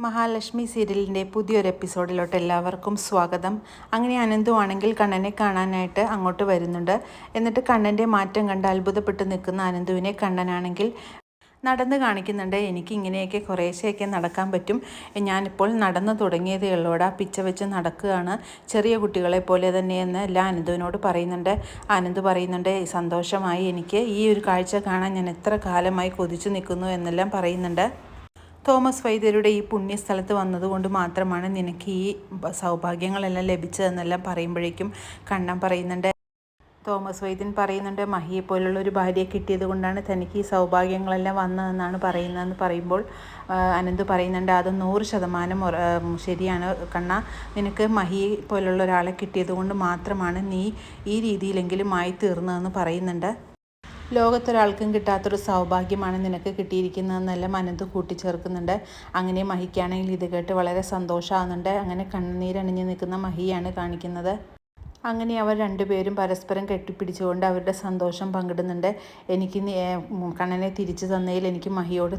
മഹാലക്ഷ്മി സീരിയലിൻ്റെ പുതിയൊരു എപ്പിസോഡിലോട്ട് എല്ലാവർക്കും സ്വാഗതം. അങ്ങനെ അനന്തു ആണെങ്കിൽ കണ്ണനെ കാണാനായിട്ട് അങ്ങോട്ട് വരുന്നുണ്ട്. എന്നിട്ട് കണ്ണൻ്റെ മാറ്റം കണ്ട് അത്ഭുതപ്പെട്ട് നിൽക്കുന്ന അനന്തുവിനെ കണ്ണനാണെങ്കിൽ നടന്ന് കാണിക്കുന്നുണ്ട്. എനിക്ക് ഇങ്ങനെയൊക്കെ കുറേശ്ശെയൊക്കെ നടക്കാൻ പറ്റും, ഞാനിപ്പോൾ നടന്നു തുടങ്ങിയതേ ഉള്ളൂടാ, പിച്ച വെച്ച് നടക്കുകയാണ്, ചെറിയ കുട്ടികളെ പോലെ തന്നെയെന്ന് എല്ലാം അനന്തുവിനോട് പറയുന്നുണ്ട്. അനന്തു പറയുന്നുണ്ട്, സന്തോഷമായി, എനിക്ക് ഈ ഒരു കാഴ്ച കാണാൻ ഞാൻ എത്ര കാലമായി കൊതിച്ചു നിൽക്കുന്നു എന്നെല്ലാം പറയുന്നുണ്ട്. തോമസ് വൈദ്യരുടെ ഈ പുണ്യസ്ഥലത്ത് വന്നതുകൊണ്ട് മാത്രമാണ് നിനക്ക് ഈ സൗഭാഗ്യങ്ങളെല്ലാം ലഭിച്ചതെന്നെല്ലാം പറയുമ്പോഴേക്കും കണ്ണൻ പറയുന്നുണ്ട്, തോമസ് വൈദ്യൻ പറയുന്നുണ്ട്, മഹിയെ പോലുള്ള ഒരു ഭാര്യയെ കിട്ടിയത് കൊണ്ടാണ് തനിക്ക് ഈ സൗഭാഗ്യങ്ങളെല്ലാം വന്നതെന്നാണ് പറയുന്നതെന്ന് പറയുമ്പോൾ അനന്ത് പറയുന്നുണ്ട്, അത് 100% ശരിയാണ് കണ്ണ, നിനക്ക് മഹിയെ പോലുള്ള ഒരാളെ കിട്ടിയത് കൊണ്ട് മാത്രമാണ് നീ ഈ രീതിയിലെങ്കിലും ആയി തീർന്നതെന്ന് പറയുന്നുണ്ട്. ലോകത്തൊരാൾക്കും കിട്ടാത്തൊരു സൗഭാഗ്യമാണ് നിനക്ക് കിട്ടിയിരിക്കുന്നതെന്നെല്ലാം അനന്ത് കൂട്ടിച്ചേർക്കുന്നുണ്ട്. അങ്ങനെ മഹിക്കാണെങ്കിൽ ഇത് കേട്ട് വളരെ സന്തോഷമാകുന്നുണ്ട്. അങ്ങനെ കണ്ണുനീരണിഞ്ഞ് നിൽക്കുന്ന മഹിയാണ് കാണിക്കുന്നത്. അങ്ങനെ അവർ രണ്ടുപേരും പരസ്പരം കെട്ടിപ്പിടിച്ചുകൊണ്ട് അവരുടെ സന്തോഷം പങ്കിടുന്നുണ്ട്. എനിക്ക് കണ്ണനെ തിരിച്ചു തന്നതിൽ എനിക്ക് മഹിയോട്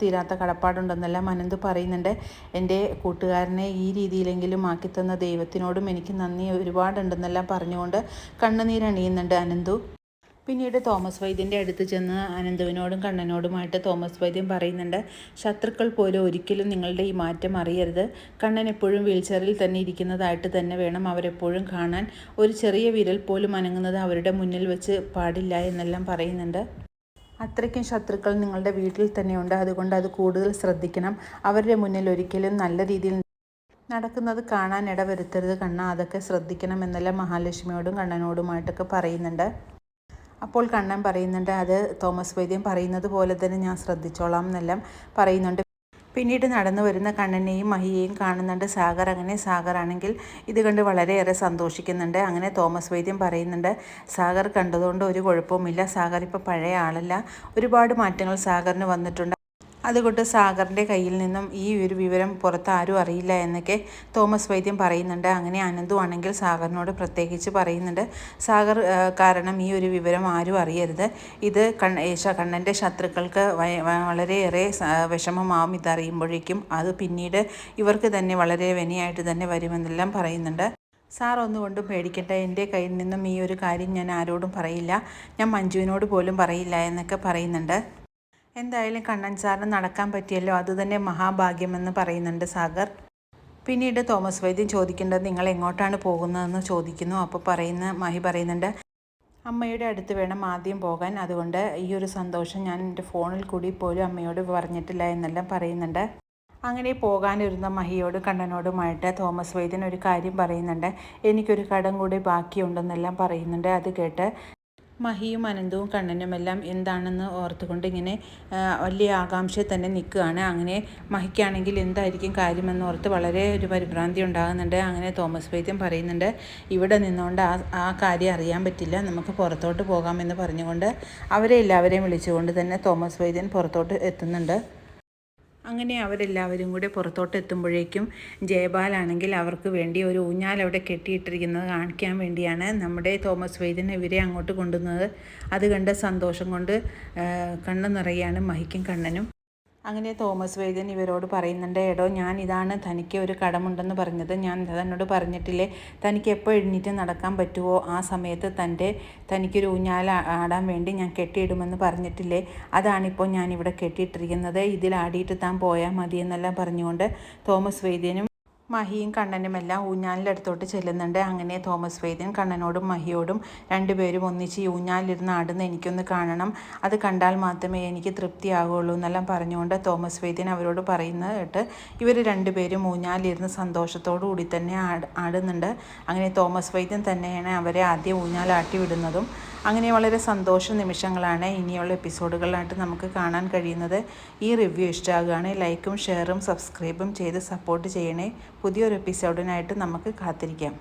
തീരാത്ത കടപ്പാടുണ്ടെന്നെല്ലാം അനന്ത് പറയുന്നുണ്ട്. എൻ്റെ കൂട്ടുകാരനെ ഈ രീതിയിലെങ്കിലും ആക്കിത്തന്ന ദൈവത്തിനോടും എനിക്ക് നന്ദി ഒരുപാടുണ്ടെന്നെല്ലാം പറഞ്ഞുകൊണ്ട് കണ്ണുനീരണിയുന്നുണ്ട് അനന്തു. പിന്നീട് തോമസ് വൈദ്യൻ്റെ അടുത്ത് ചെന്ന് അനന്തുവിനോടും കണ്ണനോടുമായിട്ട് തോമസ് വൈദ്യൻ പറയുന്നുണ്ട്, ശത്രുക്കൾ പോലും ഒരിക്കലും നിങ്ങളുടെ ഈ മാറ്റം അറിയരുത്, കണ്ണൻ എപ്പോഴും വീൽചെയറിൽ തന്നെ ഇരിക്കുന്നതായിട്ട് തന്നെ വേണം അവരെപ്പോഴും കാണാൻ, ഒരു ചെറിയ വിരൽ പോലും അനങ്ങുന്നത് അവരുടെ മുന്നിൽ വെച്ച് പാടില്ല എന്നെല്ലാം പറയുന്നുണ്ട്. അത്രയ്ക്കും ശത്രുക്കൾ നിങ്ങളുടെ വീട്ടിൽ തന്നെയുണ്ട്, അതുകൊണ്ട് അത് കൂടുതൽ ശ്രദ്ധിക്കണം, അവരുടെ മുന്നിൽ ഒരിക്കലും നല്ല രീതിയിൽ നടക്കുന്നത് കാണാൻ ഇടവരുത്തരുത് കണ്ണ, അതൊക്കെ ശ്രദ്ധിക്കണം എന്നെല്ലാം മഹാലക്ഷ്മിയോടും കണ്ണനോടുമായിട്ടൊക്കെ പറയുന്നുണ്ട്. അപ്പോൾ കണ്ണൻ പറയുന്നുണ്ട്, അത് തോമസ് വൈദ്യൻ പറയുന്നത് പോലെ തന്നെ ഞാൻ ശ്രദ്ധിച്ചോളാം എന്നെല്ലാം പറയുന്നുണ്ട്. പിന്നീട് നടന്നു വരുന്ന കണ്ണനെയും മഹിയെയും കാണുന്നുണ്ട് സാഗർ. അങ്ങനെ സാഗർ ആണെങ്കിൽ ഇത് കണ്ട് വളരെയേറെ സന്തോഷിക്കുന്നുണ്ട്. അങ്ങനെ തോമസ് വൈദ്യൻ പറയുന്നുണ്ട്, സാഗർ കണ്ടതുകൊണ്ട് ഒരു കുഴപ്പവുമില്ല, സാഗർ ഇപ്പോൾ പഴയ ആളല്ല, ഒരുപാട് മാറ്റങ്ങൾ സാഗറിന് വന്നിട്ടുണ്ട്, അതുകൊണ്ട് സാഗറിൻ്റെ കയ്യിൽ നിന്നും ഈ ഒരു വിവരം പുറത്ത് ആരും അറിയില്ല എന്നൊക്കെ തോമസ് വൈദ്യൻ പറയുന്നുണ്ട്. അങ്ങനെ അനന്തു ആണെങ്കിൽ സാഗറിനോട് പ്രത്യേകിച്ച് പറയുന്നുണ്ട്, സാഗർ കാരണം ഈ ഒരു വിവരം ആരും അറിയരുത്, ഇത് കണ്ണൻ്റെ ശത്രുക്കൾക്ക് വളരെയേറെ വിഷമമാവും ഇതറിയുമ്പോഴേക്കും, അത് പിന്നീട് ഇവർക്ക് തന്നെ വളരെ വിനയായിട്ട് തന്നെ വരുമെന്നെല്ലാം പറയുന്നുണ്ട്. സാർ ഒന്നുകൊണ്ടും പേടിക്കട്ടെ, എൻ്റെ കയ്യിൽ നിന്നും ഈ ഒരു കാര്യം ഞാൻ ആരോടും പറയില്ല, ഞാൻ മഞ്ജുവിനോട് പോലും പറയില്ല എന്നൊക്കെ പറയുന്നുണ്ട്. എന്തായാലും കണ്ണൻ സാറിന് നടക്കാൻ പറ്റിയല്ലോ, അതുതന്നെ മഹാഭാഗ്യമെന്ന് പറയുന്നുണ്ട് സാഗർ. പിന്നീട് തോമസ് വൈദ്യൻ ചോദിക്കേണ്ടത് നിങ്ങൾ എങ്ങോട്ടാണ് പോകുന്നതെന്ന് ചോദിക്കുന്നു. അപ്പോൾ മഹി പറയുന്നുണ്ട്, അമ്മയുടെ അടുത്ത് വേണം ആദ്യം പോകാൻ, അതുകൊണ്ട് ഈ ഒരു സന്തോഷം ഞാൻ എൻ്റെ ഫോണിൽ കൂടി പോലും അമ്മയോട് പറഞ്ഞിട്ടില്ല എന്നെല്ലാം പറയുന്നുണ്ട്. അങ്ങനെ പോകാനിരുന്ന മഹിയോടും കണ്ണനോടുമായിട്ട് തോമസ് വൈദ്യൻ ഒരു കാര്യം പറയുന്നുണ്ട്, എനിക്കൊരു കടം കൂടി ബാക്കിയുണ്ടെന്നെല്ലാം പറയുന്നുണ്ട്. അത് കേട്ട് മഹിയും അനന്തവും കണ്ണനുമെല്ലാം എന്താണെന്ന് ഓർത്തുകൊണ്ട് ഇങ്ങനെ വലിയ ആകാംക്ഷയിൽ തന്നെ നിൽക്കുകയാണ്. അങ്ങനെ മഹിക്കാണെങ്കിൽ എന്തായിരിക്കും കാര്യമെന്ന് ഓർത്ത് വളരെ ഒരു പരിഭ്രാന്തി ഉണ്ടാകുന്നുണ്ട്. അങ്ങനെ തോമസ് വൈദ്യൻ പറയുന്നുണ്ട്, ഇവിടെ നിന്നുകൊണ്ട് ആ കാര്യം അറിയാൻ പറ്റില്ല, നമുക്ക് പുറത്തോട്ട് പോകാമെന്ന് പറഞ്ഞുകൊണ്ട് അവരെ എല്ലാവരെയും വിളിച്ചുകൊണ്ട് തന്നെ തോമസ് വൈദ്യൻ പുറത്തോട്ട് എത്തുന്നുണ്ട്. അങ്ങനെ അവരെല്ലാവരും കൂടെ പുറത്തോട്ട് എത്തുമ്പോഴേക്കും ജയപാലാണെങ്കിൽ അവർക്ക് വേണ്ടി ഒരു ഊഞ്ഞാൽ അവിടെ കെട്ടിയിട്ടിരിക്കുന്നത് കാണിക്കാൻ വേണ്ടിയാണ് നമ്മുടെ തോമസ് വൈദ്യൻ ഇവരെ അങ്ങോട്ട് കൊണ്ടുവന്നത്. അത് കണ്ട് സന്തോഷം കൊണ്ട് കണ്ണ് നിറയാണ് മഹിക്കും കണ്ണനും. അങ്ങനെ തോമസ് വൈദ്യൻ ഇവരോട് പറയുന്നുണ്ട്, എടോ ഞാൻ ഇതാണ് തനിക്ക് ഒരു കടമുണ്ടെന്ന് പറഞ്ഞത്, ഞാൻ തന്നോട് പറഞ്ഞിട്ടില്ലേ, തനിക്ക് എപ്പോൾ എഴുന്നേറ്റ് നടക്കാൻ പറ്റുമോ ആ സമയത്ത് തനിക്കൊരു ഊഞ്ഞാൽ ആടാൻ വേണ്ടി ഞാൻ കെട്ടിയിടുമെന്ന് പറഞ്ഞിട്ടില്ലേ, അതാണിപ്പോൾ ഞാനിവിടെ കെട്ടിയിട്ടിരിക്കുന്നത്, ഇതിലാടിയിട്ട് താൻ പോയാൽ മതി എന്നെല്ലാം പറഞ്ഞുകൊണ്ട് തോമസ് വൈദ്യനും മഹിയും കണ്ണനുമെല്ലാം ഊഞ്ഞാലിൻ്റെ അടുത്തോട്ട് ചെല്ലുന്നുണ്ട്. അങ്ങനെ തോമസ് വൈദ്യൻ കണ്ണനോടും മഹിയോടും രണ്ടുപേരും ഒന്നിച്ച് ഈ ഊഞ്ഞാലിരുന്ന് ആടുന്ന എനിക്കൊന്ന് കാണണം, അത് കണ്ടാൽ മാത്രമേ എനിക്ക് തൃപ്തിയാകുള്ളൂ എന്നെല്ലാം പറഞ്ഞുകൊണ്ട് തോമസ് വൈദ്യൻ അവരോട് പറയുന്നത് കേട്ട് ഇവർ രണ്ടുപേരും ഊഞ്ഞാലിരുന്ന് സന്തോഷത്തോടു കൂടി തന്നെ ആടുന്നുണ്ട്. അങ്ങനെ തോമസ് വൈദ്യൻ തന്നെയാണ് അവരെ ആദ്യം ഊഞ്ഞാലാട്ടി വിടുന്നതും. അങ്ങനെ വളരെ സന്തോഷ നിമിഷങ്ങളാണ് ഇനിയുള്ള എപ്പിസോഡുകളിലായിട്ട് നമുക്ക് കാണാൻ കഴിയുന്നത്. ഈ റിവ്യൂ ഇഷ്ടമാകുകയാണെങ്കിൽ ലൈക്കും ഷെയറും സബ്സ്ക്രൈബും ചെയ്ത് സപ്പോർട്ട് ചെയ്യണേ. പുതിയൊരു എപ്പിസോഡിനായിട്ട് നമുക്ക് കാത്തിരിക്കാം.